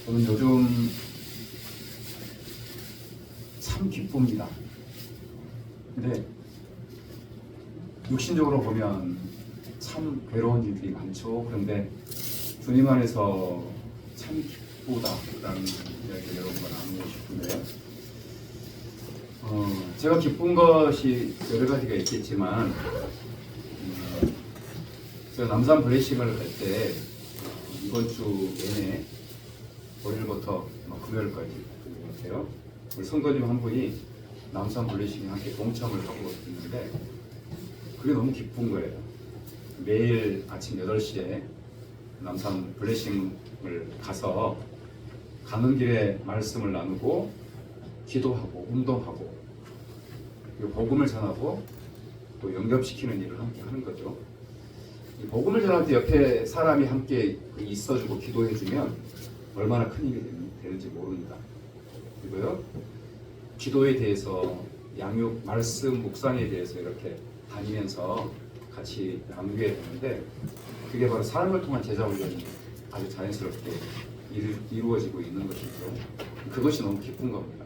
저는 요즘 참 기쁩니다. 근데 육신적으로 보면 참 괴로운 일들이 많죠. 그런데 주님 안에서 참 기쁘다라는 이야기를 여러분과 나누고 싶은데요. 제가 기쁜 것이 여러 가지가 있겠지만 제가 남산 블레싱을 할 때 이번 주 내내 월요일부터 금요일까지 같아요. 우리 성도님 한 분이 남산 블레싱에 함께 동참을 하고 있는데 그게 너무 기쁜 거예요. 매일 아침 8시에 남산 블레싱을 가서 가는 길에 말씀을 나누고 기도하고 운동하고 그리고 복음을 전하고 또 영접시키는 일을 함께 하는 거죠. 이 복음을 전할 때 옆에 사람이 함께 있어주고 기도해주면 얼마나 큰 힘이 되는지 모릅니다. 그리고요, 기도에 대해서 양육, 말씀, 묵상에 대해서 이렇게 다니면서 같이 나누게 되는데 그게 바로 삶을 통한 제자 훈련이 아주 자연스럽게 이루어지고 있는 것이죠. 그것이 너무 기쁜 겁니다.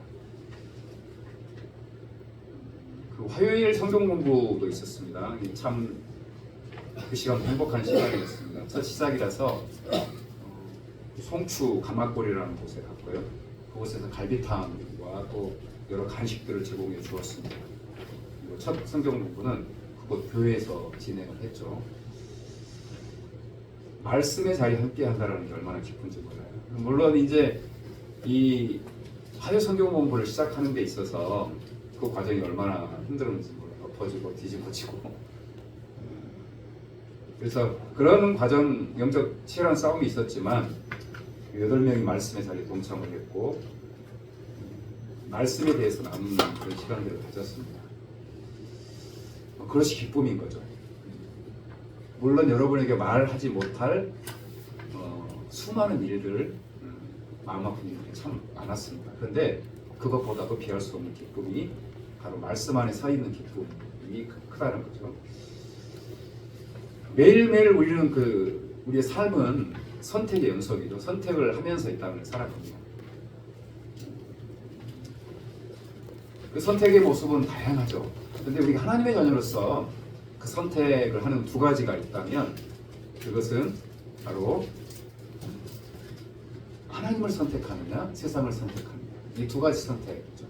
그 화요일 성경 공부도 있었습니다. 참 그 시간 행복한 시간이었습니다. 첫 시작이라서 송추 가마골이라는 곳에 갔고요. 그곳에서 갈비탕과 또 여러 간식들을 제공해 주었습니다. 그리고 첫 성경 공부는 그곳 교회에서 진행을 했죠. 말씀의 자리에 함께 한다는 게 얼마나 기쁜지 몰라요. 물론 이제 이 화요 성경 공부를 시작하는 데 있어서 그 과정이 얼마나 힘들었는지 몰라요. 엎어지고 뒤집어지고. 그래서 그런 과정, 영적 치열한 싸움이 있었지만 8명이 말씀의 자리에 동참을 했고 말씀에 대해서 나누는 그런 시간들을 가졌습니다. 그것이 기쁨인 거죠. 물론 여러분에게 말하지 못할 수많은 일들, 마음 아픈 일들이 참 많았습니다. 그런데 그것보다도 비할 수 없는 기쁨이 바로 말씀 안에 서 있는 기쁨이 크다는 거죠. 매일매일 우리는 우리의 삶은 선택의 연속이죠. 선택을 하면서 이 땅을 살아갑니다. 그 선택의 모습은 다양하죠. 그런데 우리가 하나님의 자녀로서 그 선택을 하는 두 가지가 있다면 그것은 바로 하나님을 선택하느냐 세상을 선택하느냐, 이 두 가지 선택이죠.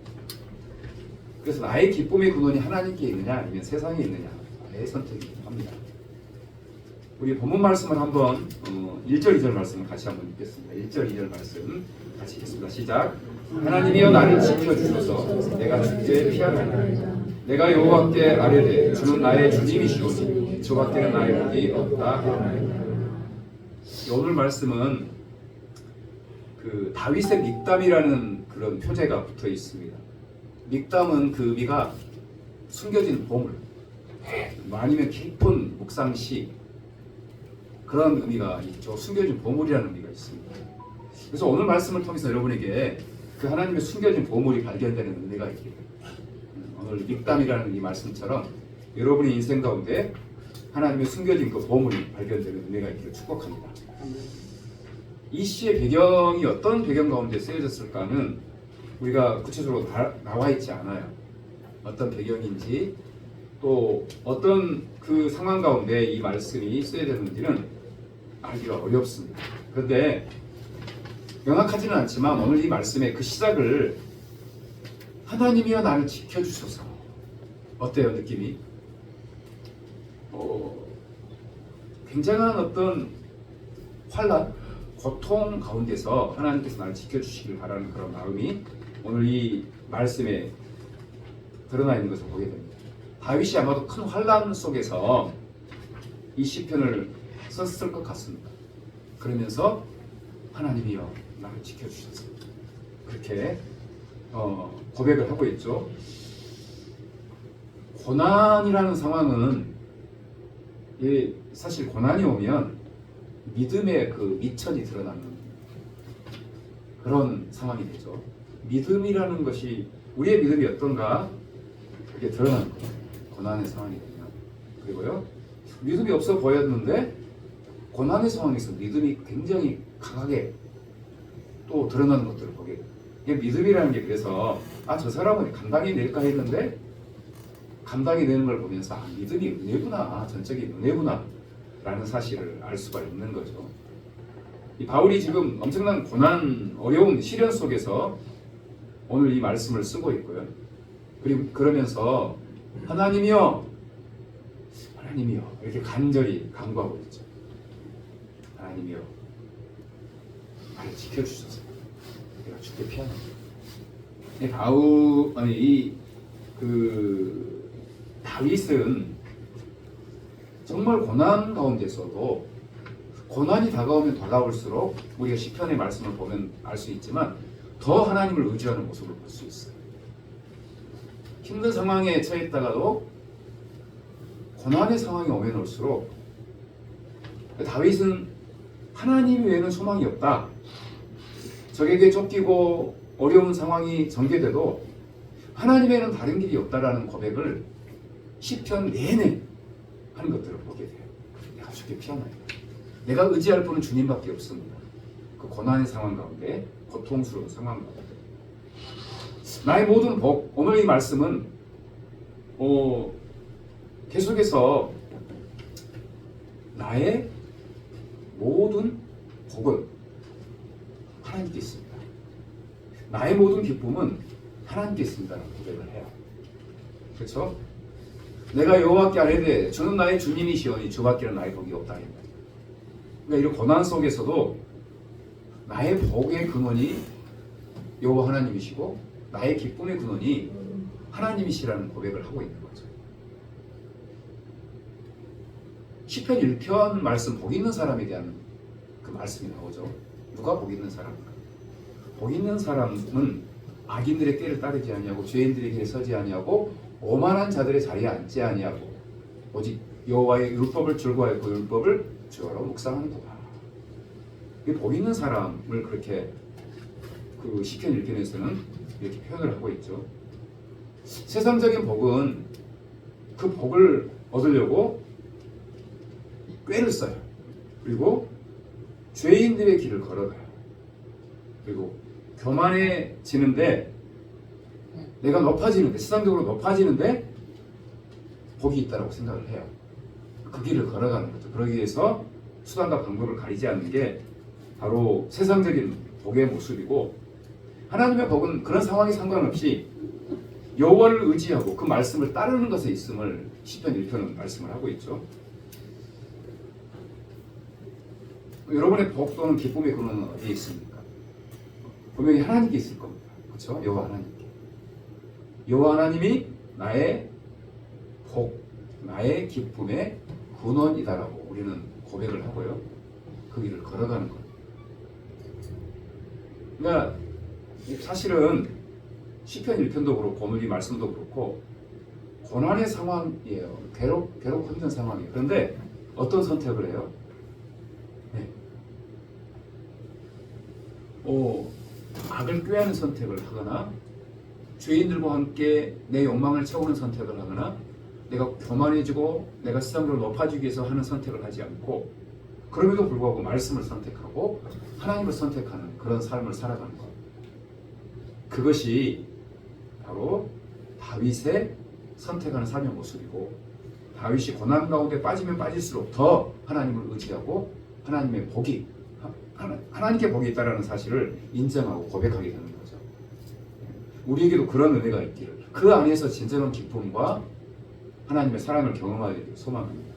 그래서 나의 기쁨의 근원이 하나님께 있느냐 아니면 세상에 있느냐의 선택이 합니다. 우리 본문 말씀을 한번 1절 2절 말씀을 같이 한번 읽겠습니다. 1절 2절 말씀 같이 읽겠습니다. 시작. 하나님이여 나를 지켜주소서. 내가 죽게 피하나이다. 내가 여호와께 아뢰되 주는 나의 주님이시오니 저 밖에는 나의 복이 없다 하나이다. 오늘 말씀은 그 다윗의 믹담이라는 그런 표제가 붙어 있습니다. 믹담은 그 의미가 숨겨진 보물, 아니면 깊은 묵상시, 그런 의미가 있죠. 숨겨진 보물이라는 의미가 있습니다. 그래서 오늘 말씀을 통해서 여러분에게 그 하나님의 숨겨진 보물이 발견되는 은혜가 있기를, 오늘 믹담이라는 이 말씀처럼 여러분의 인생 가운데 하나님의 숨겨진 그 보물이 발견되는 은혜가 있기를 축복합니다. 이 시의 배경이 어떤 배경 가운데 쓰여졌을까는 우리가 구체적으로 나와 있지 않아요. 어떤 배경인지 또 어떤 그 상황 가운데 이 말씀이 쓰여졌는지는 알기가 어렵습니다. 그런데 명확하지는 않지만 오늘 이 말씀의 그 시작을 하나님이여 나를 지켜주소서. 어때요 느낌이? 굉장한 어떤 환난, 고통 가운데서 하나님께서 나를 지켜주시길 바라는 그런 마음이 오늘 이 말씀에 드러나 있는 것을 보게 됩니다. 다윗이 아마도 큰 환난 속에서 이 시편을 썼을 것 같습니다. 그러면서 하나님이여 나를 지켜주셔서 그렇게 고백을 하고 있죠. 고난이라는 상황은 사실 고난이 오면 믿음의 그 미천이 드러나는 그런 상황이 되죠. 믿음이라는 것이 우리의 믿음이 어떤가 그게 드러나는 거예요. 고난의 상황이 되면. 그리고요, 믿음이 없어 보였는데 고난의 상황에서 믿음이 굉장히 강하게 또 드러나는 것들을 보게 돼요. 이게 믿음이라는 게 그래서 저 사람은 감당이 될까 했는데 감당이 되는 걸 보면서 믿음이 은혜구나, 전적인 은혜구나 라는 사실을 알 수가 있는 거죠. 이 바울이 지금 엄청난 고난, 어려운 시련 속에서 오늘 이 말씀을 쓰고 있고요. 그리고 그러면서 하나님이여 이렇게 간절히 간구하고 있죠. 하나님이여 나를 지켜주소서. 내가 죽게 피합니다. 다윗은 정말 고난 가운데서도 고난이 다가오면 다가올수록 우리가 시편의 말씀을 보면 알 수 있지만 더 하나님을 의지하는 모습을 볼 수 있어요. 힘든 상황에 처했다가도 고난의 상황이 오면 올수록 다윗은 하나님 외에는 소망이 없다. 적에게 쫓기고 어려운 상황이 전개돼도 하나님에는 다른 길이 없다라는 고백을 시편 내내 하는 것들을 보게 돼요. 내가 죽게 피하나이다. 내가 의지할 분은 주님밖에 없습니다. 그 고난의 상황 가운데, 고통스러운 상황 가운데. 나의 모든 복, 오늘 이 말씀은 계속해서 나의 모든 복은 하나님께 있습니다. 나의 모든 기쁨은 하나님께 있습니다라는 고백을 해요. 그렇죠? 내가 여호와께 아뢰되 주는 나의 주님이시오니 주밖에는 나의 복이 없다. 그러니까 이런 고난 속에서도 나의 복의 근원이 여호와 하나님이시고 나의 기쁨의 근원이 하나님이시라는 고백을 하고 있는 거죠. 시편 1편 말씀 복 있는 사람에 대한 그 말씀이 나오죠. 누가 복 있는 사람인가? 복 있는 사람은 악인들의 꾀를 따르지 아니하고 죄인들의 길에 서지 아니하고 오만한 자들의 자리에 앉지 아니하고 오직 여호와의 율법을 즐거워하고 그 율법을 주야로 묵상하는도다. 이 복 있는 사람을 그렇게 그 시편 1편에서는 이렇게 표현을 하고 있죠. 세상적인 복은 그 복을 얻으려고 꾀를 써요. 그리고 죄인들의 길을 걸어가요. 그리고 교만해지는데 내가 높아지는데 세상적으로 높아지는데 복이 있다고 생각을 해요. 그 길을 걸어가는 거죠. 그러기 위해서 수단과 방법을 가리지 않는 게 바로 세상적인 복의 모습이고 하나님의 복은 그런 상황에 상관없이 여호와를 의지하고 그 말씀을 따르는 것에 있음을 시편 1편은 말씀을 하고 있죠. 여러분의 복 또는 기쁨의 근원은 어디에 있습니까? 분명히 하나님께 있을 겁니다. 그렇죠? 여호와 하나님께. 여호와 하나님이 나의 복, 나의 기쁨의 근원이다라고 우리는 고백을 하고요. 그 길을 걸어가는 거예요. 그러니까 사실은 시편 1편도 그렇고 오늘 이 말씀도 그렇고 고난의 상황이에요. 괴롭고 힘든 상황이에요. 그런데 어떤 선택을 해요? 악을 꾀하는 선택을 하거나 죄인들과 함께 내 욕망을 채우는 선택을 하거나 내가 교만해지고 내가 세상으로 높아지기 위해서 하는 선택을 하지 않고 그럼에도 불구하고 말씀을 선택하고 하나님을 선택하는 그런 삶을 살아가는 것. 그것이 바로 다윗의 선택하는 삶의 모습이고 다윗이 고난 가운데 빠지면 빠질수록 더 하나님을 의지하고 하나님의 복이 하나님께 복이 있다는 사실을 인정하고 고백하게 되는 거죠. 우리에게도 그런 은혜가 있기를 그 안에서 진정한 기쁨과 하나님의 사랑을 경험하기를 소망합니다.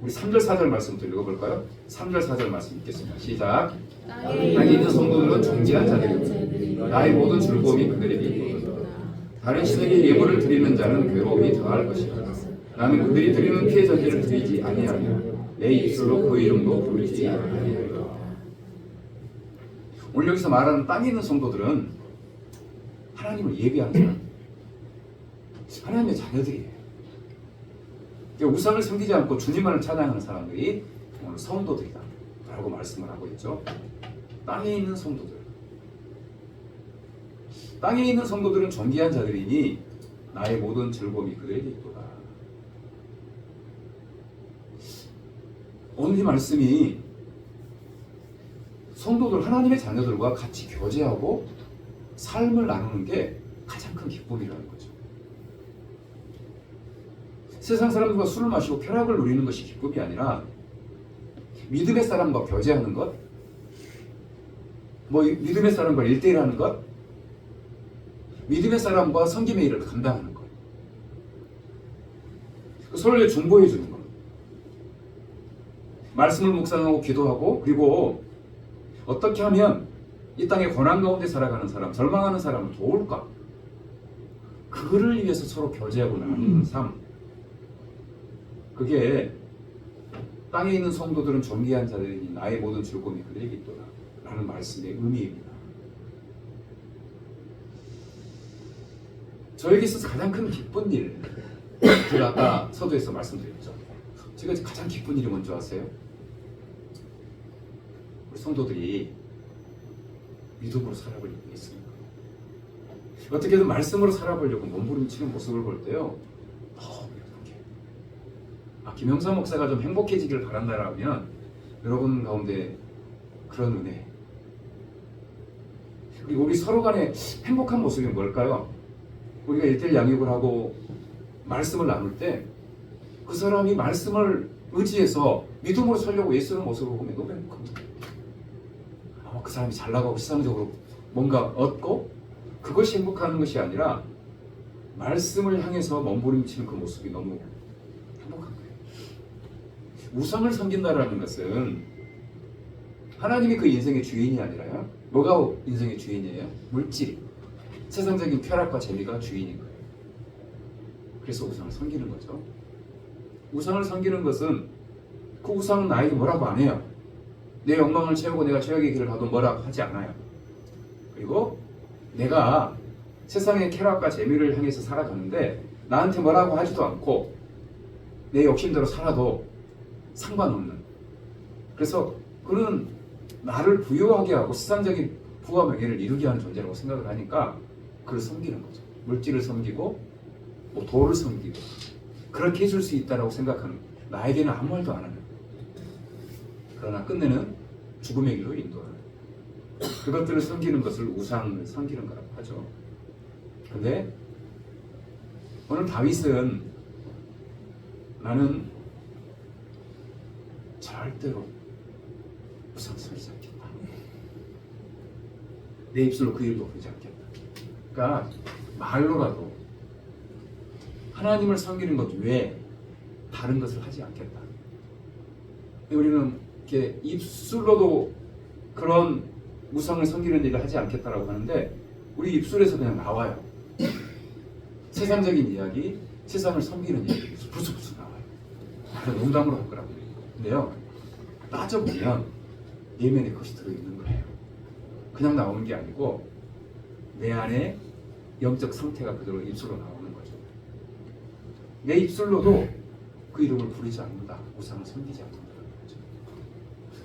우리 3절 4절 말씀부터 읽어볼까요? 3절 4절 말씀 읽겠습니다. 시작. 땅에 있는 성도들은 존귀한 자들이고 나의 모든 즐거움이 그들에게 있거든. 다른 신에게 예물을 드리는 자는 괴로움이 더할 것이다. 나는 그들이 드리는 피의 전제를 드리지 아니하며 내 입술로 그 이름도 부르지 아니하리라. 오늘 여기서 말하는 땅에 있는 성도들은 하나님을 예비하는 사람, 하나님의 자녀들이에요. 그러니까 우상을 섬기지 않고 주님만을 찬양하는 사람들이 오늘 성도들이다 라고 말씀을 하고 있죠. 땅에 있는 성도들, 땅에 있는 성도들은 존귀한 자들이니 나의 모든 즐거움이 그들에게 있도다. 오늘 이 말씀이 성도들, 하나님의 자녀들과 같이 교제하고 삶을 나누는 게 가장 큰 기쁨이라는 거죠. 세상 사람들과 술을 마시고 쾌락을 누리는 것이 기쁨이 아니라 믿음의 사람과 교제하는 것, 믿음의 사람과 1대1 하는 것, 믿음의 사람과 섬김의 일을 감당하는 것, 서로를 중보해 주는 것, 말씀을 묵상하고 기도하고, 그리고 어떻게 하면 이 땅의 고난 가운데 살아가는 사람, 절망하는 사람을 도울까, 그를 위해서 서로 교제하고 나누는 삶, 그게 땅에 있는 성도들은 존귀한 자들이니 나의 모든 즐거움이 그들에게 있도다 라는 말씀의 의미입니다. 저에게 있어서 가장 큰 기쁜 일, 제가 아까 서두에서 말씀드렸죠. 제가 가장 기쁜 일이 뭔지 아세요? 우리 성도들이 믿음으로 살아보려고 했습니다. 어떻게든 말씀으로 살아보려고 몸부림치는 모습을 볼 때요, 너무 행복해. 김영사 목사가 좀 행복해지기를 바란다라면 여러분 가운데 그런 은혜, 그리고 우리 서로 간의 행복한 모습이 뭘까요? 우리가 1:1 양육을 하고 말씀을 나눌 때 그 사람이 말씀을 의지해서 믿음으로 살려고 애쓰는 모습을 보면 너무 행복합니다. 그 사람이 잘 나가고 세상적으로 뭔가 얻고, 그것이 행복한 것이 아니라 말씀을 향해서 몸부림치는 그 모습이 너무 행복한 거예요. 우상을 섬긴다라는 것은 하나님이 그 인생의 주인이 아니라요, 뭐가 인생의 주인이에요? 물질이, 세상적인 쾌락과 재미가 주인인 거예요. 그래서 우상을 섬기는 거죠. 우상을 섬기는 것은 그 우상은 나에게 뭐라고 안 해요. 내 욕망을 채우고 내가 죄악의 길을 가도 뭐라고 하지 않아요. 그리고 내가 세상의 쾌락과 재미를 향해서 살아가는데 나한테 뭐라고 하지도 않고 내 욕심대로 살아도 상관없는, 그래서 그는 나를 부유하게 하고 세상적인 부와 명예를 이루게 하는 존재라고 생각을 하니까 그를 섬기는 거죠. 물질을 섬기고 도를 섬기고 그렇게 해줄 수 있다고 생각하는, 나에게는 아무 말도 안 하는, 그러나 끝내는 죽음의 길로 인도하는, 그것들을 섬기는 것을 우상을 섬기는 거라고 하죠. 근데 오늘 다윗은 나는 절대로 우상 섬기지 않겠다, 내 입술로 그 일도 부르지 않겠다. 그러니까 말로라도 하나님을 섬기는 것 외에 다른 것을 하지 않겠다. 우리는 이렇게 입술로도 그런 우상을 섬기는 일을 하지 않겠다라고 하는데 우리 입술에서 그냥 나와요. 세상적인 이야기, 세상을 섬기는 이야기 부스부스 나와요. 나는 농담으로 할 거라고. 근데요, 따져보면 내면에 그것이 들어있는 거예요. 그냥 나오는 게 아니고 내 안에 영적 상태가 그대로 입술로 나오는 거죠. 내 입술로도 그 이름을 부르지 않는다, 우상을 섬기지 않는다는 거죠.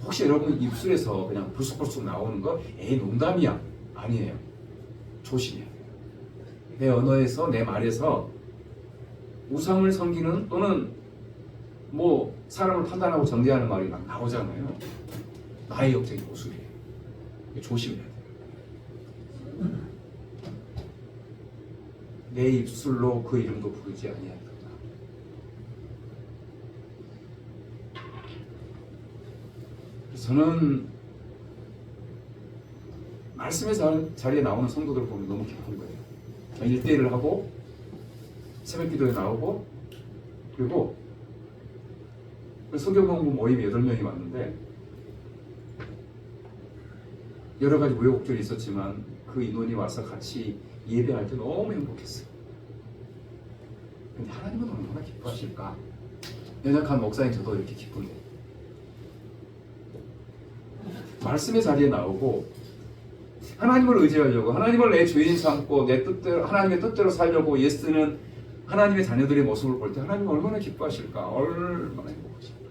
혹시 여러분 입술에서 그냥 불쑥불쑥 나오는 거 에이 농담이야, 아니에요. 조심해야 돼요. 내 언어에서, 내 말에서 우상을 섬기는 또는 사람을 판단하고 정죄하는 말이 막 나오잖아요. 나의 영적인 모습이에요. 조심해야 돼요. 내 입술로 그 이름도 부르지 아니하리로다. 저는 말씀의 자리에 나오는 성도들 보면 너무 기쁜 거예요. 1:1을 하고 새벽 기도에 나오고, 그리고 성경 공부 모임 8명이 왔는데 여러 가지 우여곡절이 있었지만 그 인원이 와서 같이 예배할 때 너무 행복했어요. 근데 하나님은 얼마나 기뻐하실까? 연약한 목사인 저도 이렇게 기쁜데 말씀의 자리에 나오고 하나님을 의지하려고, 하나님을 내 주인 삼고 내 뜻대로, 하나님의 뜻대로 살려고 예쓰는 하나님의 자녀들의 모습을 볼 때 하나님은 얼마나 기뻐하실까? 얼마나 행복하실까?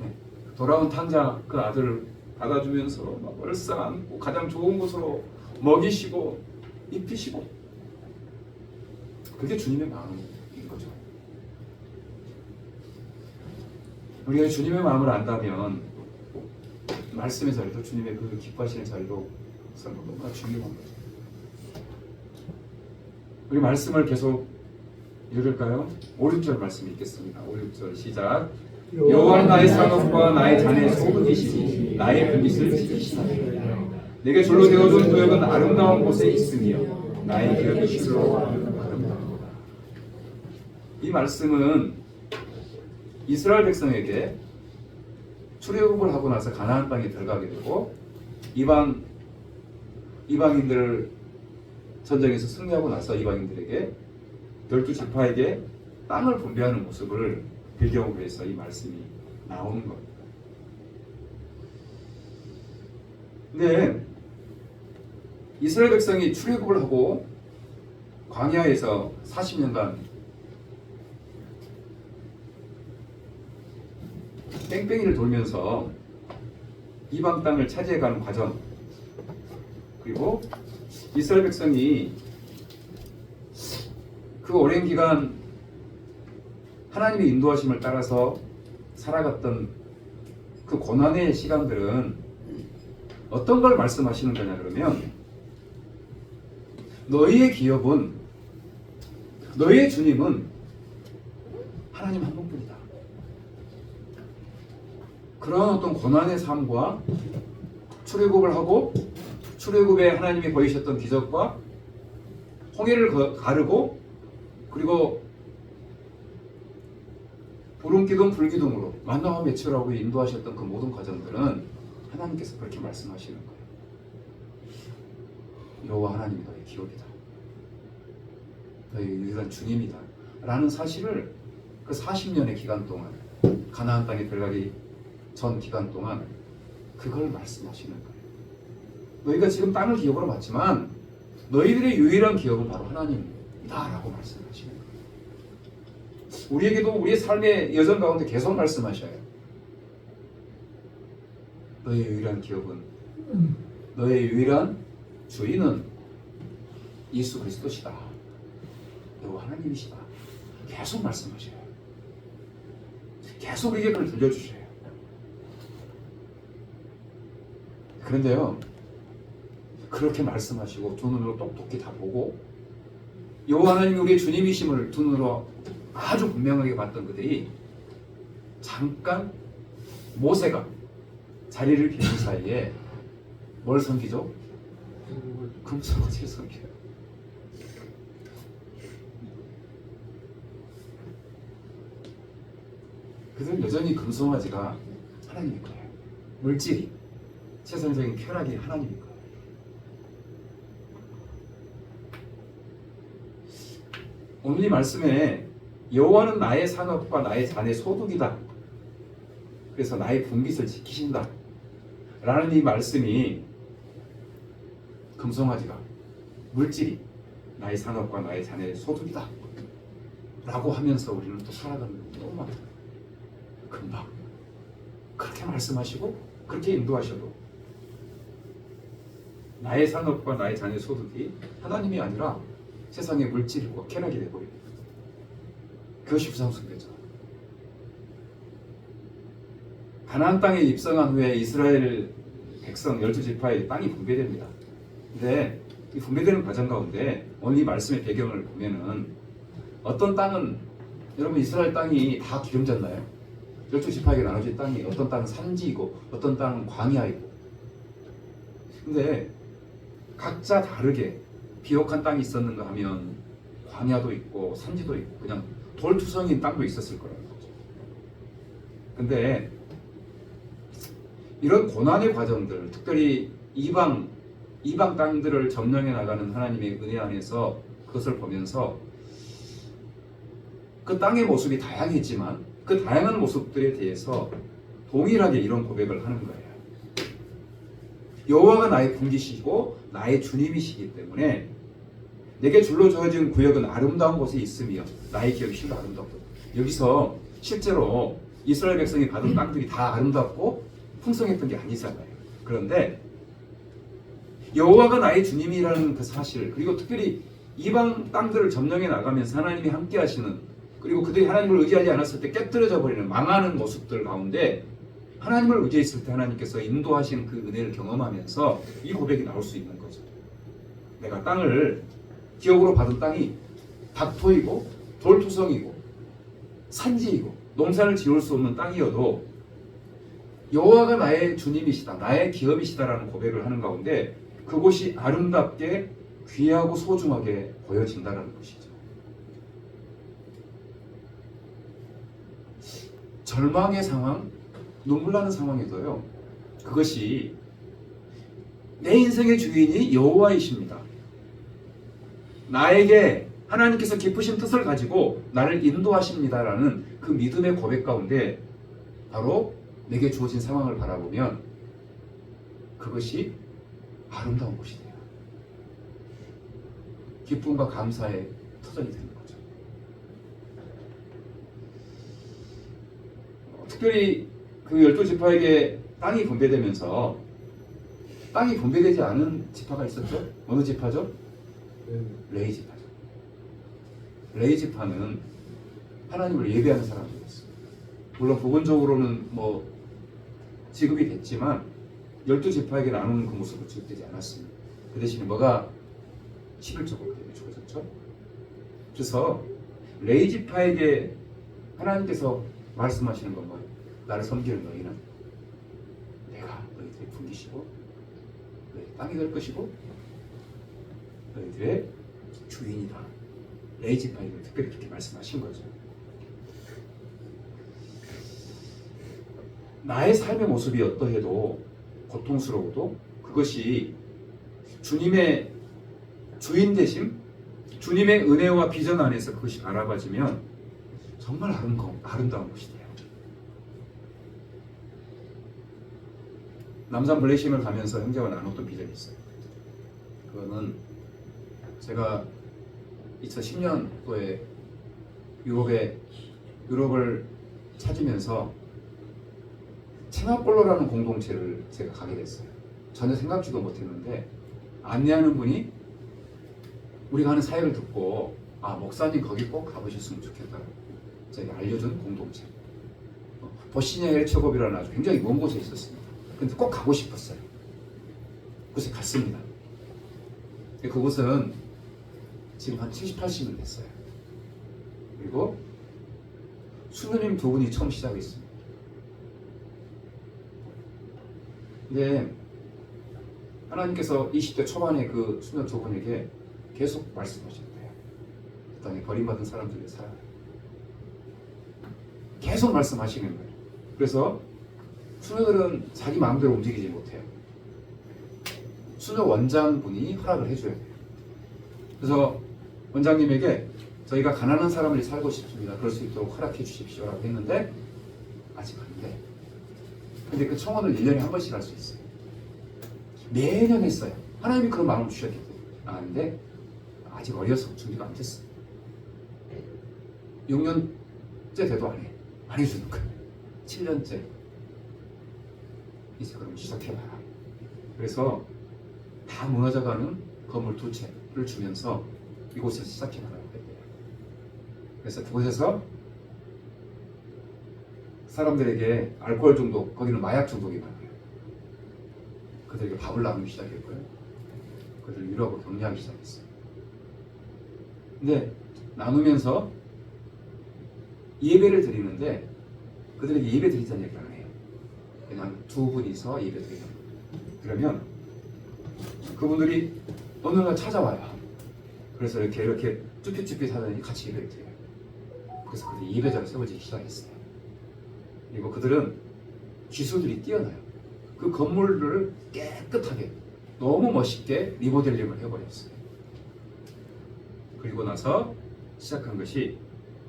네. 돌아온 탕자 그 아들을 받아주면서 막 얼싸 안고 가장 좋은 곳으로 먹이시고 입히시고, 그게 주님의 마음인 거죠. 우리가 주님의 마음을 안다면 말씀의 자리도 주님의 그 기뻐하시는 자리로 너무나 중요한 거죠. 우리 말씀을 계속 읽을까요? 5, 6절 말씀 읽겠습니다. 5, 6절 시작. 여호와는 나의 상업과 나의 잔의 소득이시니 나의 분깃을 지키시나이다. 내게 줄로 되어준 구역은 아름다운 곳에 있으며 나의 기업이 실로 아름다우다. 이 말씀은 이스라엘 백성에게 출애굽을 하고 나서 가나안 땅에 들어가게 되고 이방인들을 전쟁에서 승리하고 나서 이방인들에게 12지파에게 땅을 분배하는 모습을 배경으로 해서 이 말씀이 나오는 겁니다. 근데 이스라엘 백성이 출애굽을 하고 광야에서 40년간 뺑뺑이를 돌면서 이방 땅을 차지해가는 과정, 그리고 이스라엘 백성이 그 오랜 기간 하나님의 인도하심을 따라서 살아갔던 그 고난의 시간들은 어떤 걸 말씀하시는 거냐 그러면, 너희의 기업은, 너희의 주님은 하나님 한 분뿐이다. 그런 어떤 고난의 삶과 출애굽을 하고 출애굽에 하나님이 보이셨던 기적과 홍해를 가르고 그리고 부름기둥 불기둥으로 만나와 매출하고 인도하셨던 그 모든 과정들은 하나님께서 그렇게 말씀하시는 거예요. 여호와 하나님이 너의 기업이다. 너의 유일한 주님이다. 라는 사실을 그 40년의 기간 동안, 가나안 땅에 들어가기 전 기간 동안 그걸 말씀하시는 거예요. 너희가 지금 땅을 기업으로 받지만 너희들의 유일한 기업은 바로 하나님이다 라고 말씀하시는 거예요. 우리에게도 우리의 삶의 여정 가운데 계속 말씀하셔요. 너의 유일한 기업은, 너의 유일한 주인은 예수 그리스도시다. 여호와 하나님이시다. 계속 말씀하셔요. 계속 우리에게 그걸 들려주셔요. 그런데요, 그렇게 말씀하시고 두 눈으로 똑똑히 다 보고 여호와 하나님이 우리의 주님이심을 두 눈으로 아주 분명하게 봤던 그들이 잠깐 모세가 자리를 비운 사이에 뭘 섬기죠? 금송아지를 섬겨요. 그들은 여전히 금송아지가 하나님일 거예요. 물질이, 세상적인 쾌락이 하나님일 거예요. 오늘 이 말씀에 여호와는 나의 상업과 나의 잔의 소득이다. 그래서 나의 분깃을 지키신다. 라는 이 말씀이 금송아지가, 물질이 나의 상업과 나의 잔의 소득이다. 라고 하면서 우리는 또 살아가는 게 너무 많아요. 금방 그렇게 말씀하시고 그렇게 인도하셔도 나의 상업과 나의 잔의 소득이 하나님이 아니라 세상의 물질과 쾌락이 되어버립니다. 그것이 부상승배죠. 가나안 땅에 입성한 후에 이스라엘 백성 12지파의 땅이 분배됩니다. 근데 이 분배되는 과정 가운데 오늘 이 말씀의 배경을 보면은 어떤 땅은, 여러분 이스라엘 땅이 다 기름졌나요? 12지파에게 나눠진 땅이 어떤 땅은 산지이고 어떤 땅은 광야이고, 근데 각자 다르게 비옥한 땅이 있었는가 하면 광야도 있고 산지도 있고 그냥 돌투성인 땅도 있었을 거라는 거죠. 근데 이런 고난의 과정들, 특별히 이방 땅들을 점령해 나가는 하나님의 은혜 안에서 그것을 보면서 그 땅의 모습이 다양했지만 그 다양한 모습들에 대해서 동일하게 이런 고백을 하는 거예요. 여호와가 나의 분깃이시고 나의 주님이시기 때문에 내게 줄로 주어진 구역은 아름다운 곳에 있으며 나의 기업이 실로 아름답다. 여기서 실제로 이스라엘 백성이 받은 땅들이 다 아름답고 풍성했던 게 아니잖아요. 그런데 여호와가 나의 주님이라는 그 사실, 그리고 특별히 이방 땅들을 점령해 나가면서 하나님이 함께 하시는, 그리고 그들이 하나님을 의지하지 않았을 때 깨뜨려져 버리는 망하는 모습들 가운데 하나님을 의지했을 때 하나님께서 인도하신 그 은혜를 경험하면서 이 고백이 나올 수 있는 거죠. 내가 땅을 기업으로 받은 땅이 닥토이고 돌투성이고 산지이고 농사를 지을 수 없는 땅이어도 여호와가 나의 주님이시다, 나의 기업이시다라는 고백을 하는 가운데 그곳이 아름답게 귀하고 소중하게 보여진다는 것이죠. 절망의 상황, 눈물 나는 상황에도요, 그것이 내 인생의 주인이 여호와이십니다, 나에게 하나님께서 깊으신 뜻을 가지고 나를 인도하십니다라는 그 믿음의 고백 가운데 바로 내게 주어진 상황을 바라보면 그것이 아름다운 것이 돼요. 기쁨과 감사의 터전이 되는 거죠. 특별히 그 12지파에게 땅이 분배되면서 땅이 분배되지 않은 지파가 있었죠. 어느 지파죠? 레위 지파죠. 레위 지파는 하나님을 예배하는 사람들이었어요. 물론 부분적으로는 뭐 지급이 됐지만 12지파에게 나누는 그 모습은 지급되지 않았습니다. 그 대신에 뭐가 11조가 주어졌죠. 그래서 레위 지파에게 하나님께서 말씀하시는 건 뭐예요? 나를 섬기는 너희는 내가 너희들의 분기시고 너희 땅이 될 것이고 너희들의 주인이다. 레위 지파에게 특별히 그렇게 말씀하신 거죠. 나의 삶의 모습이 어떠해도 고통스러워도 그것이 주님의 주인 되심, 주님의 은혜와 비전 안에서 그것이 바라봐지면 정말 아름다운 것이 돼요. 남산 블레싱을 가면서 형제와 나눴던 비전이 있어요. 그거는 제가 2010년도에 유럽을 찾으면서 체마볼로라는 공동체를 제가 가게 됐어요. 전혀 생각지도 못했는데 안내하는 분이 우리가 하는 사역을 듣고 목사님 거기 꼭 가보셨으면 좋겠다고 제가 알려준 공동체, 버시니아 헬처겁이라는 아주 굉장히 먼 곳에 있었습니다. 근데 꼭 가고 싶었어요. 그곳에 갔습니다. 그곳은 지금 한 70, 80년 됐어요. 그리고 수녀님 두 분이 처음 시작했습니다. 근데 하나님께서 20대 초반에 그 수녀 두 분에게 계속 말씀하셨대요. 그 땅에 버림받은 사람들의 사랑. 계속 말씀하시는 거예요. 그래서 수녀들은 자기 마음대로 움직이지 못해요. 수녀 원장분이 허락을 해줘야 돼요. 그래서 원장님에게 저희가 가난한 사람들이 살고 싶습니다, 그럴 수 있도록 허락해 주십시오라고 했는데 아직 안 돼. 근데 그 청원을 1년에 한 번씩 할 수 있어요. 매년 했어요. 하나님이 그런 마음을 주셨기 때문에. 근데 아직 어려서 준비가 안 됐어. 6년째 돼도 안 해주는 거예요. 7년째. 이제 그럼 시작해봐라. 그래서 다 무너져가는 건물 2채를 주면서 이곳에서 시작해봐라고 했대요. 그래서 그곳에서 사람들에게 알코올 중독, 거기는 마약 중독이 많아요. 그들에게 밥을 나누기 시작했고요. 그들을 위로하고 격려하기 시작했어요. 근데 나누면서 예배를 드리는데 그들에게 예배 드리자는 얘기를 안 해요. 그냥 두 분이서 예배 드리는 거예요. 그러면 그분들이 어느 날 찾아와요. 그래서 이렇게 쭈삣쭈삣 하더니 같이 예배를 드려요. 그래서 그들이 예배자를 세워지기 시작했어요. 그리고 그들은 기술들이 뛰어나요. 그 건물을 깨끗하게 너무 멋있게 리모델링을 해버렸어요. 그리고 나서 시작한 것이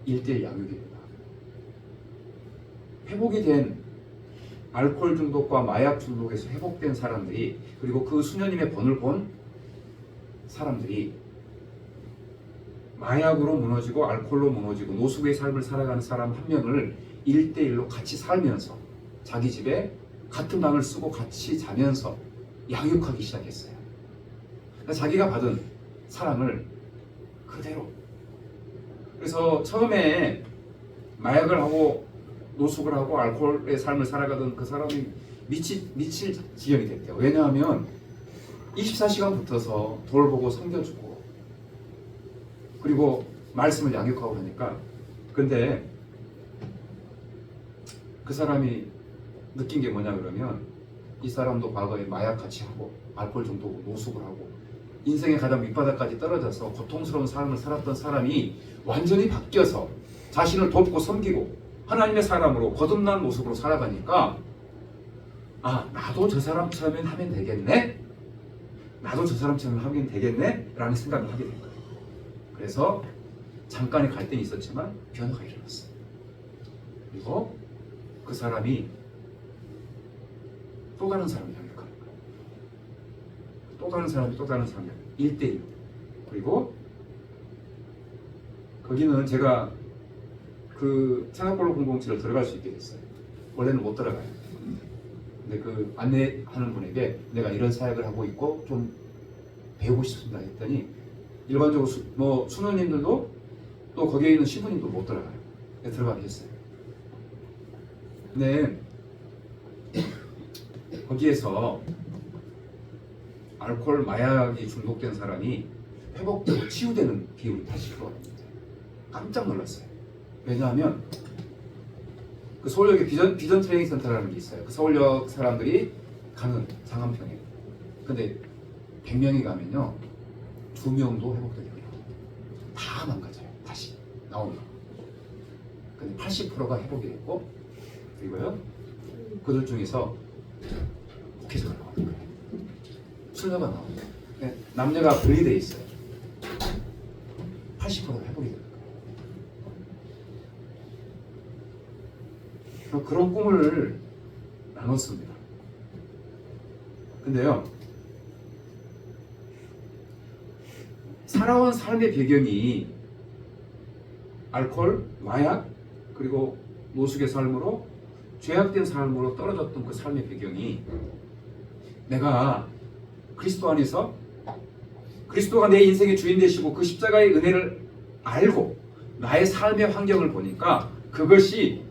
1:1 양육입니다. 회복이 된 알코올 중독과 마약 중독에서 회복된 사람들이, 그리고 그 수녀님의 본을 본 사람들이 마약으로 무너지고 알코올로 무너지고 노숙의 삶을 살아가는 사람 한 명을 1:1로 같이 살면서 자기 집에 같은 방을 쓰고 같이 자면서 양육하기 시작했어요. 그러니까 자기가 받은 사랑을 그대로. 그래서 처음에 마약을 하고 노숙을 하고 알코올의 삶을 살아가던 그 사람이 미칠 지경이 됐대요. 왜냐하면 24시간 붙어서 돌보고 섬겨주고 그리고 말씀을 양육하고 하니까. 근데 그 사람이 느낀 게 뭐냐 그러면 이 사람도 과거에 마약 같이 하고 알코올 중독 노숙을 하고 인생의 가장 밑바닥까지 떨어져서 고통스러운 삶을 살았던 사람이 완전히 바뀌어서 자신을 돕고 섬기고 하나님의 사람으로 거듭난 모습으로 살아가니까 아, 나도 저 사람처럼 하면 되겠네? 나도 저 사람처럼 하면 되겠네? 라는 생각을 하게 된 거예요. 그래서 잠깐의 갈등이 있었지만 변화가 일어났어요. 그리고 그 사람이 또 다른 사람을 양육하는 거예요. 또 다른 사람이 1대1. 그리고 거기는 제가 그 체납볼로 공동체를 들어갈 수 있게 됐어요. 원래는 못 들어가요. 근데 그 안내하는 분에게 내가 이런 사역을 하고 있고 좀 배우고 싶습니다 했더니 일반적으로 수녀님들도 또 거기에 있는 신부님도 못 들어가요. 들어가게 했어요. 근데 거기에서 알코올 마약이 중독된 사람이 회복되고 치유되는 비율이 80%가 됩니다. 깜짝 놀랐어요. 왜냐하면 그 서울역에 비전 트레이닝 센터라는 게 있어요. 그 서울역 사람들이 가는 장안평에. 근데 100명이 가면요 2명도 회복되게 해요. 다 망가져요. 다시 나오면. 근데 80%가 회복이 됐고 그리고요 그들 중에서 목회자가 나오는 거예요. 수녀가 나오는 거예요. 남녀가 분리되어 있어요. 80%가 회복이 되는 거예요. 그런 꿈을 나눴습니다. 근데요 살아온 삶의 배경이 알코올, 마약, 그리고 노숙의 삶으로 죄악된 삶으로 떨어졌던 그 삶의 배경이 내가 그리스도 안에서 그리스도가 내 인생의 주인 되시고 그 십자가의 은혜를 알고 나의 삶의 환경을 보니까 그것이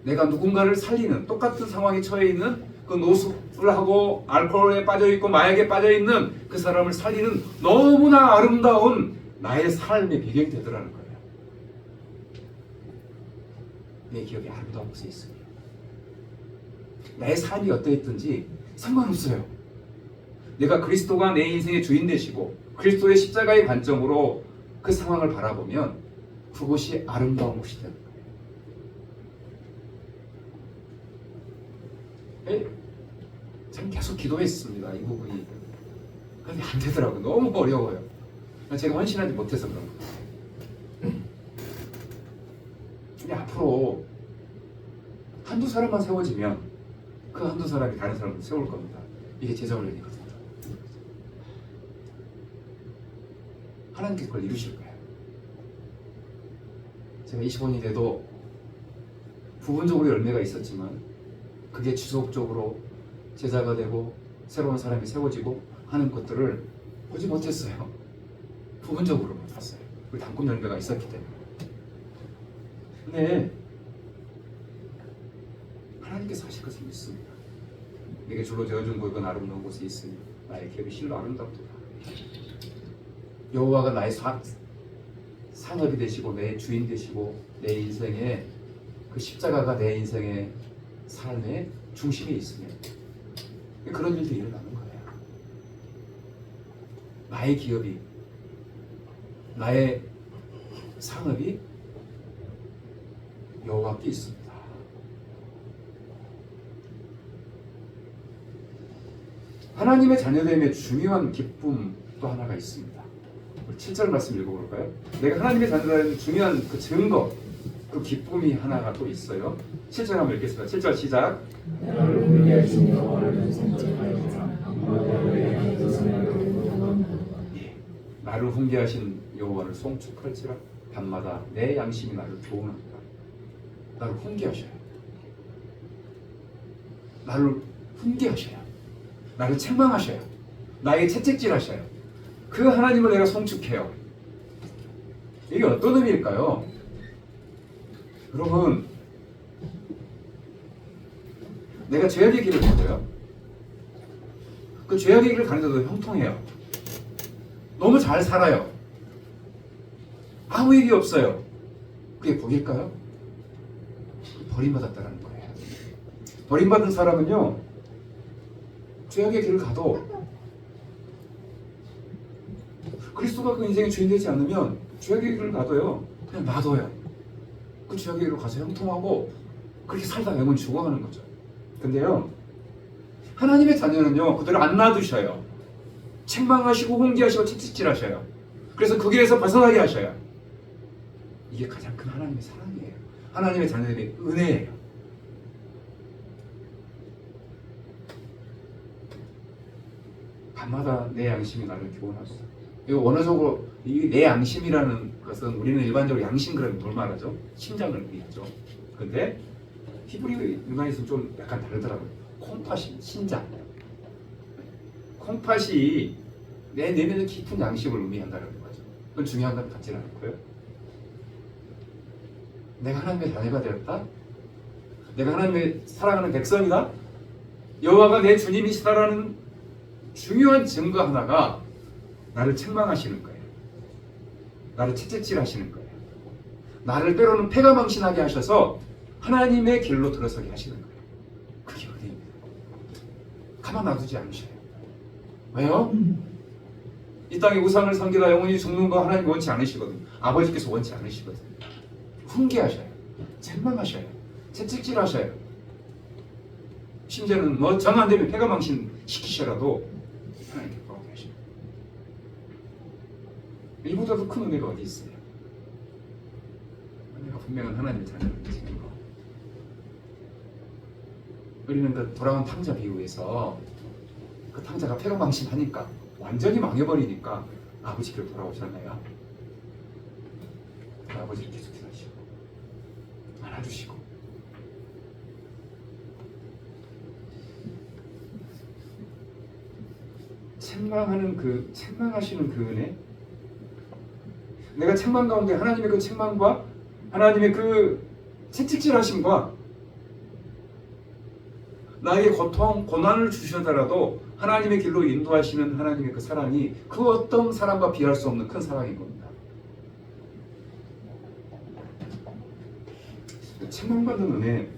내가 누군가를 살리는 똑같은 상황에 처해 있는 그 노숙을 하고 알코올에 빠져있고 마약에 빠져있는 그 사람을 살리는 너무나 아름다운 나의 삶의 배경이 되더라는 거예요. 내 기억에 아름다운 곳에 있으니 나의 삶이 어떠했든지 상관없어요. 내가 그리스도가 내 인생의 주인 되시고 그리스도의 십자가의 관점으로 그 상황을 바라보면 그곳이 아름다운 곳이 되는 거예요. 참 계속 기도했습니다. 이 부분이. 근데 안 되더라고요. 너무 어려워요. 제가 헌신하지 못해서 그런 거예요. 근데 앞으로 한두 사람만 세워지면 그 한두 사람이 다른 사람을 세울 겁니다. 이게 제자훈련이거든요. 하나님께서 그걸 이루실 거예요. 제가 25년이 돼도 부분적으로 열매가 있었지만 그게 지속적으로 제자가 되고 새로운 사람이 세워지고 하는 것들을 보지 못했어요. 부분적으로만 봤어요. 그 단꿈 열매가 있었기 때문에. 근데 하나님께서 하실 것을 믿습니다. 내게 줄로 재어준 곳은 아름다운 곳에 있으니 나의 기업이 실로 아름답도다. 여호와가 나의 상업이 되시고 내 주인 되시고 내 인생의 그 십자가가 내 인생의 삶의 중심에 있으면 그런 일들이 일어나는 거예요. 나의 기업이 나의 상업이 여호와께 있습니다. 하나님의 자녀됨의 중요한 기쁨 또 하나가 있습니다. 7절 말씀 읽어볼까요? 내가 하나님의 자녀됨의 중요한 그 증거, 그 기쁨이 하나가 또 있어요. 7절 한번 읽겠습니다. 7절 시작. 나를 훈계하신 여호와를 송축할지라 밤마다 내 양심이 나를 교훈합니다. 나를 훈계하셔요. 나를 훈계하셔요. 나를 책망하셔요. 나에게 채찍질하셔요. 그 하나님을 내가 송축해요. 이게 어떤 의미일까요? 여러분, 내가 죄악의 길을 가고요. 그 죄악의 길을 가는데도 형통해요. 너무 잘 살아요. 아무 일이 없어요. 그게 복일까요? 버림받았다는 거예요. 버림받은 사람은요, 죄악의 길을 가도 그리스도가 그 인생의 주인 되지 않으면 죄악의 길을 가도요, 그냥 놔둬요. 그 죄악의 길로 가서 형통하고 그렇게 살다 영원히 죽어가는 거죠. 근데요, 하나님의 자녀는요, 그들을 안 놔두셔요. 책망하시고 홍기하시고 채찍질하셔요. 그래서 그 길에서 벗어나게 하셔요. 이게 가장 큰 하나님의 사랑이에요. 하나님의 자녀들의 은혜예요. 밤마다 내 양심이 나를 교훈하고, 이거 원어적으로 이 내 양심이라는 것은 우리는 일반적으로 양심 그러면 뭘 말하죠? 심장을 의미하죠. 근데 히브리 문화에서는 좀 약간 다르더라고요. 콩팥이 심장. 콩팥이 내 내면의 깊은 양심을 의미한다는 거죠. 그건 중요한 건 같지는 않고요. 내가 하나님의 자녀가 되었다. 내가 하나님의 사랑하는 백성이다. 여호와가 내 주님이시다라는 중요한 증거 하나가 나를 책망하시는 거예요. 나를 채찍질하시는 거예요. 나를 때로는 패가망신하게 하셔서 하나님의 길로 들어서게 하시는 거예요. 그게 은혜입니다. 가만 놔두지 않으셔요. 왜요? 이 땅에 우상을 섬기다 영원히 죽는 거 하나님 원치 않으시거든요. 아버지께서 원치 않으시거든요. 훈계하셔요. 책망하셔요. 채찍질하셔요. 심지어는 뭐 정 안 되면 패가망신 시키셔라도 하나님께 보고 계셔요. 이보다 더 큰 은혜가 어디 있어요? 내가 분명한 하나님의 자녀를 지닌 거. 우리는 그 돌아온 탕자 비유에서 그 탕자가 패가망신하니까 완전히 망해버리니까 아버지께로 돌아오잖아요. 그 아버지를 계속해서 하시고 안아주시고 책망하시는 그 은혜. 내가 책망 가운데 하나님의 그 책망과 하나님의 그 채찍질하심과 나에게 고통, 고난을 주시더라도 하나님의 길로 인도하시는 하나님의 그 사랑이 그 어떤 사랑과 비할 수 없는 큰 사랑인 겁니다. 책망받는 은혜,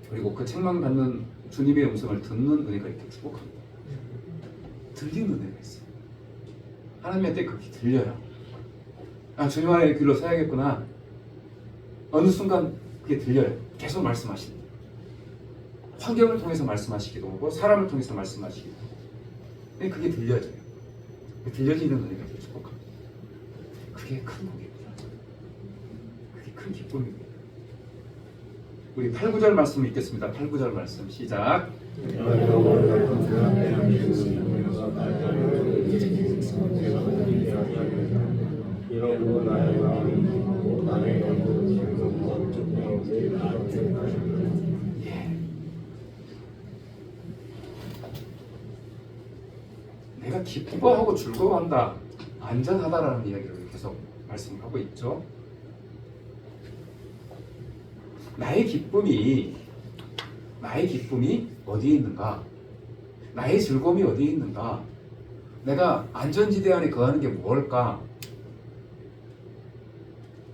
그리고 그 책망받는 주님의 음성을 듣는 은혜가 이렇게 축복합니다. 들리는 은혜가 있어요. 하나님한테 그게 들려요. 아, 주님의 길로 서야겠구나. 어느 순간 그게 들려요. 계속 말씀하십니다. 환경을 통해서 말씀하시기도 하고 사람을 통해서 말씀하시기도 하고. 근데 그게 들려져요. 들려지는 은혜가 되게 축복합니다. 그게 큰 복입니다. 그게 큰 기쁨입니다. 우리 8, 9절 말씀 읽겠습니다. 8, 9절 말씀 시작. 내가 기뻐하고 즐거워한다, 안전하다라는 이야기를 계속 말씀하고 있죠. 나의 기쁨이 어디에 있는가? 나의 즐거움이 어디에 있는가? 내가 안전지대 안에 거하는 게 뭘까?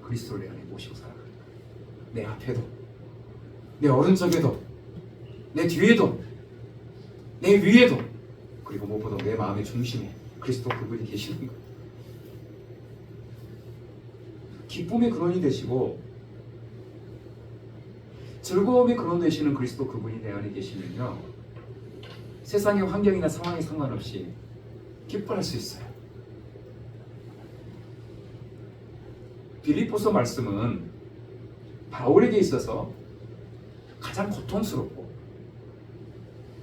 그리스도를 내 안에 모시고 살아가는 거예요. 내 앞에도, 내 오른쪽에도, 내 뒤에도, 내 위에도, 그리고 무엇보다 내 마음의 중심에 그리스도 그분이 계시는 거예요. 기쁨의 근원이 되시고 즐거움의 근원 되시는 그리스도 그분이 내 안에 계시면요, 세상의 환경이나 상황에 상관없이 기뻐할 수 있어요. 빌립보서 말씀은 바울에게 있어서 가장 고통스럽고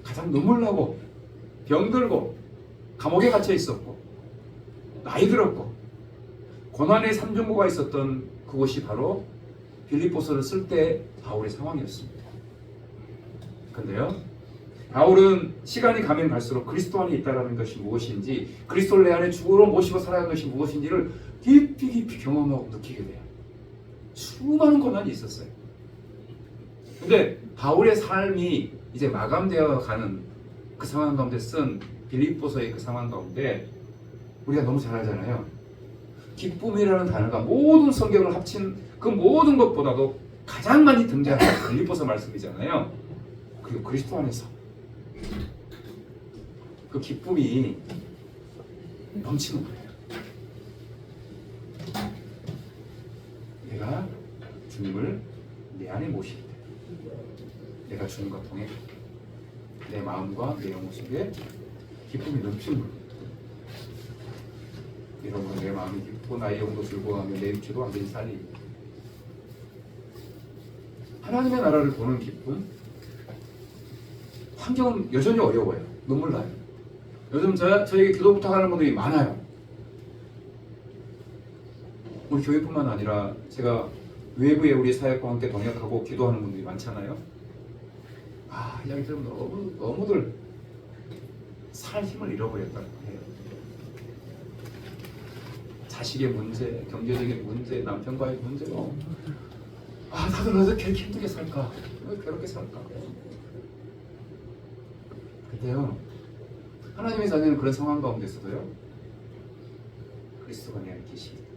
가장 눈물 나고 병들고 감옥에 갇혀 있었고 나이 들었고 고난의 삼중고가 있었던 그곳이 바로 빌립보서를 쓸 때 바울의 상황이었습니다. 근데요, 바울은 시간이 가면 갈수록 그리스도 안에 있다는 것이 무엇인지, 그리스도를 내 안에 주로 모시고 살아가는 것이 무엇인지를 깊이 경험하고 느끼게 돼요. 수많은 고난이 있었어요. 근데 바울의 삶이 이제 마감되어 가는 그 상황 가운데 쓴 빌립보서의 그 상황 가운데 우리가 너무 잘 알잖아요. 기쁨이라는 단어가 모든 성경을 합친 그 모든 것보다도 가장 많이 등장하는 빌립보서 말씀이잖아요. 그리고 그리스도 안에서 그 기쁨이 넘치는 거예요. 내가 주님을 내 안에 모실 때, 내가 주님과 동행할 때, 내 마음과 내 영혼 속에 기쁨이 넘치는 거예요. 여러분, 내 마음이 기쁘고 나의 영혼도 즐거워하며 내 육체도 완전히 살리. 하나님의 나라를 보는 기쁨. 환경은 여전히 어려워요. 눈물 나요. 요즘 저에게 기도 부탁하는 분들이 많아요. 우리 교회뿐만 아니라 제가 외부에 우리 사역과 함께 동역하고 기도하는 분들이 많잖아요. 이야기 들으면 너무들 살 힘을 잃어버렸다고 해요. 자식의 문제, 경제적인 문제, 남편과의 문제로 다들 어떻게 이렇게 힘들게 살까? 왜 괴롭게 살까? 근데요, 하나님의 자녀는 그런 상황 가운데서도요, 그리스도가 내 안에 계시기 때문에,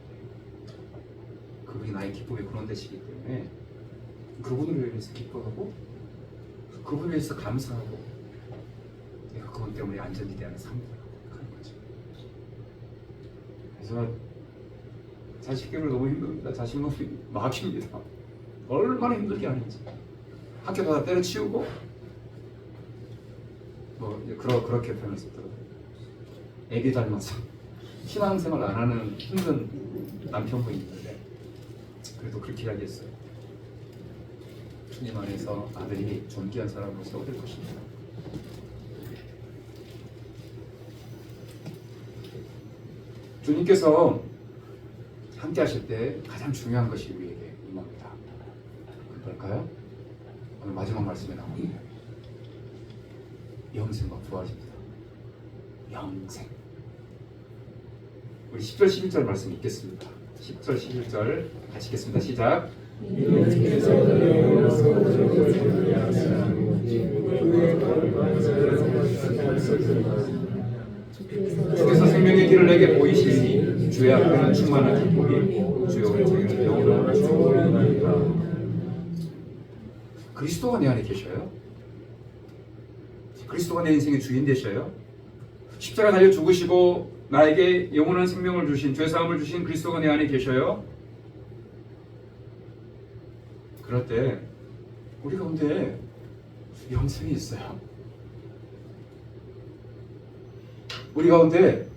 그분이 나의 기쁨의 근원 되시기 때문에 그분을 위해서 기뻐하고 그분을 위해서 감사하고 내가 그분 때문에 안전지대 안에 삽니다 하는 거죠. 그래서 자식 교육을 너무 힘듭니다. 자식 너무 막힙니다. 얼마나 힘들게 하는지. 학교 다 때려치우고 그렇게 표현을 썼더라고요. 애기 닮아서 신앙생활 안 하는 힘든 남편분이 있는데 그래도 그렇게 이야기했어요. 주님 안에서 아들이 존귀한 사람으로 세워질 것입니다. 주님께서 함께 하실 때 가장 중요한 것이 우리에게 임합니다. 그럴까요? 오늘 마지막 말씀에 나오는 영생과 부활입니다. 영생. 우리 10절 11절 말씀 읽겠습니다. 10절 11절 같이 읽겠습니다. 시작. 주께서 생명의 길을 내게 보이시니 주의 앞에는 충만한 기쁨이 주의 오른쪽에는 영원한 축복이니이다. 그리스도가 내 안에 계셔요. 그리스도가 내 인생의 주인 되셔요. 십자가 달려 죽으시고 나에게 영원한 생명을 주신, 죄사함을 주신 그리스도가 내 안에 계셔요. 그럴 때 우리 가운데 영생이 있어요. 우리 가운데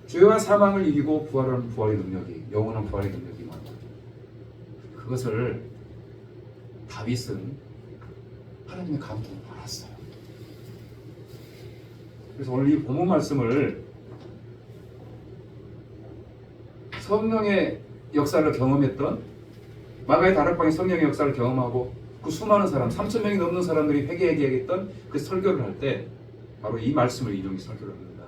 죄와 사망을 이기고 부활하는 부활의 능력이, 영원한 부활의 능력이 많아요. 그것을 다윗은 하나님의 감동을 받았어요. 그래서 오늘 이 본문 말씀을 성령의 역사를 경험했던, 마가의 다락방의 성령의 역사를 경험하고 그 수많은 사람, 3,000명이 넘는 사람들이 회개했던 그 설교를 할 때 바로 이 말씀을 인용해서 설교를 합니다.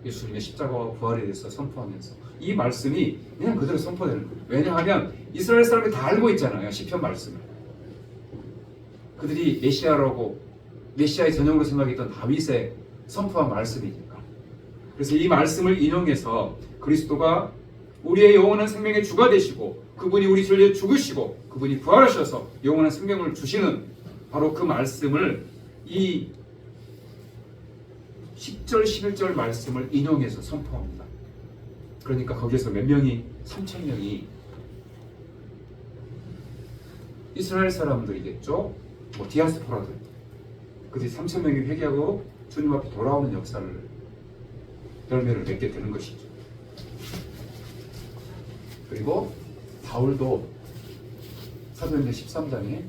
예수님의 십자가와 부활에 대해서 선포하면서 이 말씀이 그냥 그대로 선포되는 거예요. 왜냐하면 이스라엘 사람이 다 알고 있잖아요. 시편 말씀을. 그들이 메시아의 전형으로 생각했던 다윗의 선포한 말씀이니까. 그래서 이 말씀을 인용해서 그리스도가 우리의 영원한 생명의 주가 되시고 그분이 우리 죄를 위해 죽으시고 그분이 부활하셔서 영원한 생명을 주시는 바로 그 말씀을 이 10절 11절 말씀을 인용해서 선포합니다. 그러니까 거기에서 몇 명이, 3,000명이 이스라엘 사람들이겠죠. 디아스포라들, 그들이 3,000명이 회개하고 주님 앞에 돌아오는 역사를, 열매를 맺게 되는 것이죠. 그리고 바울도 사도행전 13장에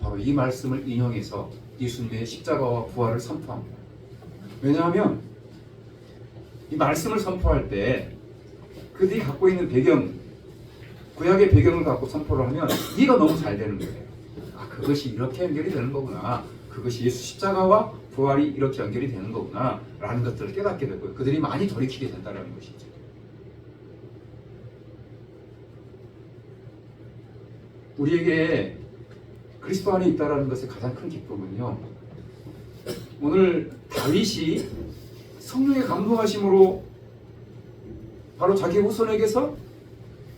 바로 이 말씀을 인용해서 예수님의 십자가와 부활을 선포합니다. 왜냐하면 이 말씀을 선포할 때 그들이 갖고 있는 배경, 구약의 배경을 갖고 선포를 하면 이해가 너무 잘 되는 거예요. 그것이 이렇게 연결이 되는 거구나. 그것이 예수 십자가와 부활이 이렇게 연결이 되는 거구나 라는 것들을 깨닫게 되고요. 그들이 많이 돌이키게 된다는 것이죠. 우리에게 그리스도 안에 있다라는 것의 가장 큰 기쁨은요, 오늘 다윗이 성령의 감동하심으로 바로 자기 후손에게서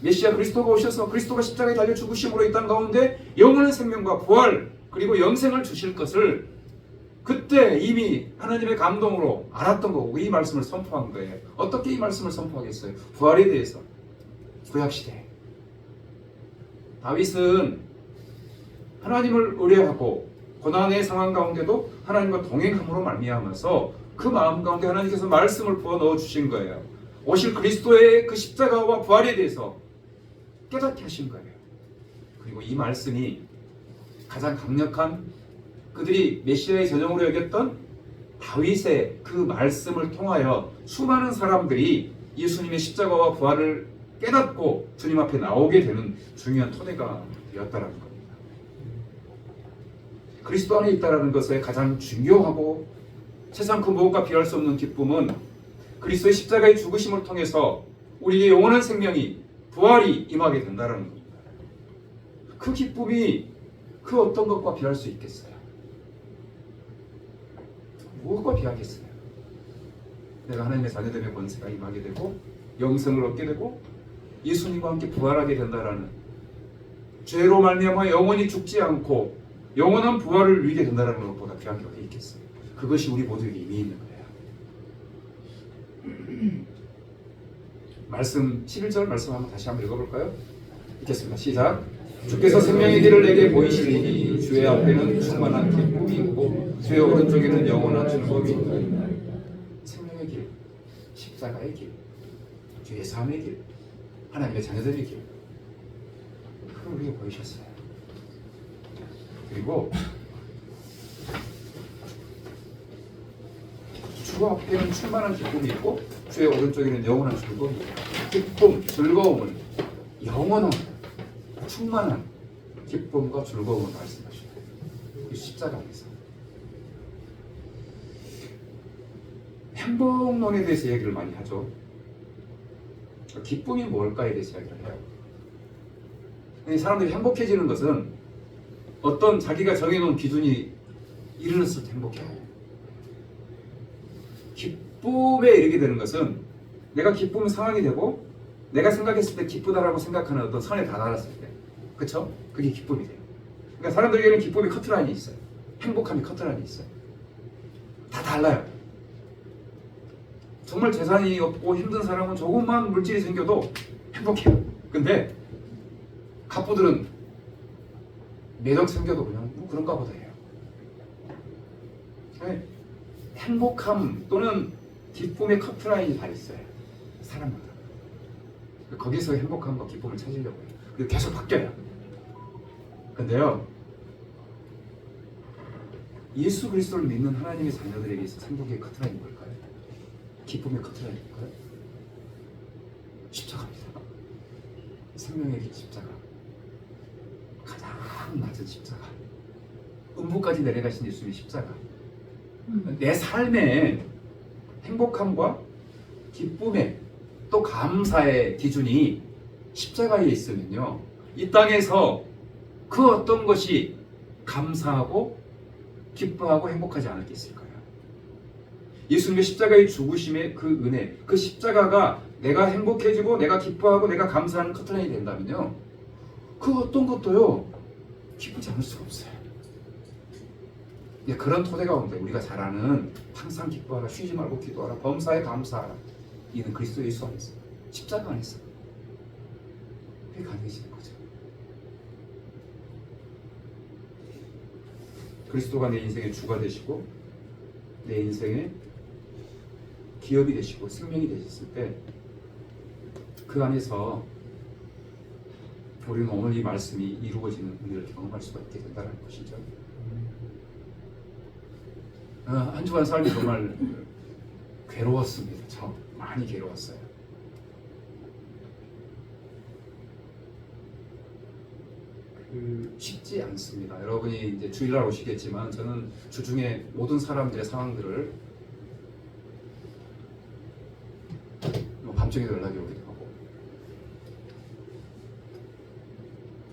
메시아 그리스도가 오셔서 그리스도가 십자가에 달려 죽으심으로 이 땅 가운데 영원한 생명과 부활 그리고 영생을 주실 것을 그때 이미 하나님의 감동으로 알았던 거고 이 말씀을 선포한 거예요. 어떻게 이 말씀을 선포하겠어요? 부활에 대해서. 구약시대 다윗은 하나님을 의뢰하고 고난의 상황 가운데도 하나님과 동행함으로 말미암아서 그 마음 가운데 하나님께서 말씀을 부어 넣어 주신 거예요. 오실 그리스도의 그 십자가와 부활에 대해서 깨닫게 하신 거예요. 그리고 이 말씀이 가장 강력한 그들이 메시아의 전형으로 여겼던 다윗의 그 말씀을 통하여 수많은 사람들이 예수님의 십자가와 부활을 깨닫고 주님 앞에 나오게 되는 중요한 토대가 되었다는 겁니다. 그리스도 안에 있다는 것의 가장 중요하고 세상 그 무엇과 비할 수 없는 기쁨은 그리스도의 십자가의 죽으심을 통해서 우리에게 영원한 생명이 부활이 임하게 된다는 겁니다. 그 기쁨이 그 어떤 것과 비할 수 있겠어요? 무엇과 비하겠어요? 내가 하나님의 자녀됨의 권세가 임하게 되고 영생을 얻게 되고 예수님과 함께 부활하게 된다라는, 죄로 말미암아 영원히 죽지 않고 영원한 부활을 누리게 된다는 것보다 귀한 게 어디 있겠어요? 그것이 우리 모두에게 이미 있는 거예요. 말씀 11절 말씀 한번 다시 한번 읽어볼까요? 읽겠습니다. 시작. 주께서 생명의 길을 내게 보이시리니 주의 앞에는 충만한 기쁨이 있고 주의 오른쪽에는 영원한 즐거움이 있다. 생명의 길, 십자가의 길, 주의 삶의 길, 하나님의 자녀들의 길, 그걸 우리에게 보이셨어요. 그리고 주 앞에는 충만한 기쁨이 있고 주의 오른쪽에는 영원한 즐거움이 있다. 기쁨, 즐거움을 영원한 충만한 기쁨과 즐거움을 말씀하시고 이 십자가에서 행복론에 대해서 얘기를 많이 하죠. 기쁨이 뭘까에 대해서 이야기를 해요. 사람들이 행복해지는 것은 어떤 자기가 정해놓은 기준이 이르렀을 때 행복해요. 기쁨에 이르게 되는 것은 내가 기쁨의 상황이 되고 내가 생각했을 때 기쁘다라고 생각하는 어떤 선에 다다랐을 때, 그렇죠? 그게 기쁨이 돼요. 그러니까 사람들에게는 기쁨의 커트라인이 있어요. 행복함의 커트라인이 있어요. 다 달라요. 정말 재산이 없고 힘든 사람은 조금만 물질이 생겨도 행복해요. 근데 갑부들은 매력 생겨도 그냥 뭐 그런가 보다 해요. 행복함 또는 기쁨의 커트라인이 다 있어요. 사람마다. 거기서 행복함과 기쁨을 찾으려고 해요. 그리고 계속 바뀌어요. 근데요, 예수 그리스도를 믿는 하나님의 자녀들에게 있어서 행복의 커트라인이 뭘까요? 기쁨의 커트라인일까요? 십자가입니다. 생명의 길 십자가. 가장 낮은 십자가. 음부까지 내려가신 예수님의 십자가. 내 삶의 행복함과 기쁨의 또 감사의 기준이 십자가에 있으면요, 이 땅에서 그 어떤 것이 감사하고 기뻐하고 행복하지 않을 게 있을까요? 예수님의 십자가의 죽으심의 그 은혜, 그 십자가가 내가 행복해지고 내가 기뻐하고 내가 감사하는 커트라인이 된다면요, 그 어떤 것도요 기쁘지 않을 수가 없어요. 그런 토대 가운데 우리가 잘 아는 항상 기뻐하라, 쉬지 말고 기도하라, 범사에 감사하라, 이는 그리스도 예수 안에서, 십자가 안에서 그게 가능해지는 거죠. 그리스도가 내 인생의 주가 되시고 내 인생의 기업이 되시고 생명이 되셨을 때 그 안에서 우리는 오늘 이 말씀이 이루어지는 은혜를 경험할 수가 있게 된다는 것이죠. 한 주간 삶이 정말 괴로웠습니다. 저 많이 괴로웠어요. 쉽지 않습니다. 여러분이 이제 주일날 오시겠지만 저는 주중에 모든 사람들의 상황들을 밤중에도 연락이 오기도 하고,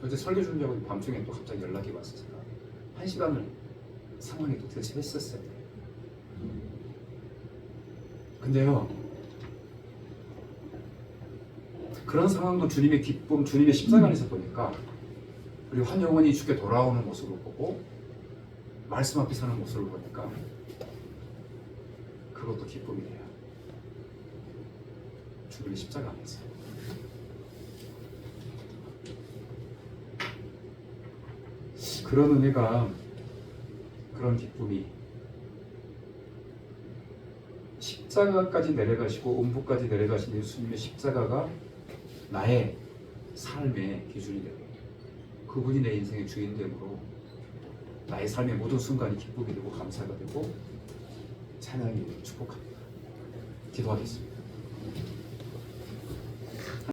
어제 설교 준비하고 밤중에 또 갑자기 연락이 왔어요. 1시간을 상황에 또 대처했었어요. 근데요, 그런 상황도 주님의 기쁨, 주님의 십자가 안에서 보니까 우리 한 영혼이 주께 돌아오는 모습을 보고 말씀 앞에 서는 모습을 보니까 그것도 기쁨이 돼요. 주님의 십자가 안에서. 그런 은혜가, 그런 기쁨이 십자가까지 내려가시고 음부까지 내려가신 예수님의 십자가가 나의 삶의 기준이 되고 그분이 내 인생의 주인됨으로 나의 삶의 모든 순간이 기쁨이 되고 감사가 되고 찬양이 되고 축복합니다. 기도하겠습니다.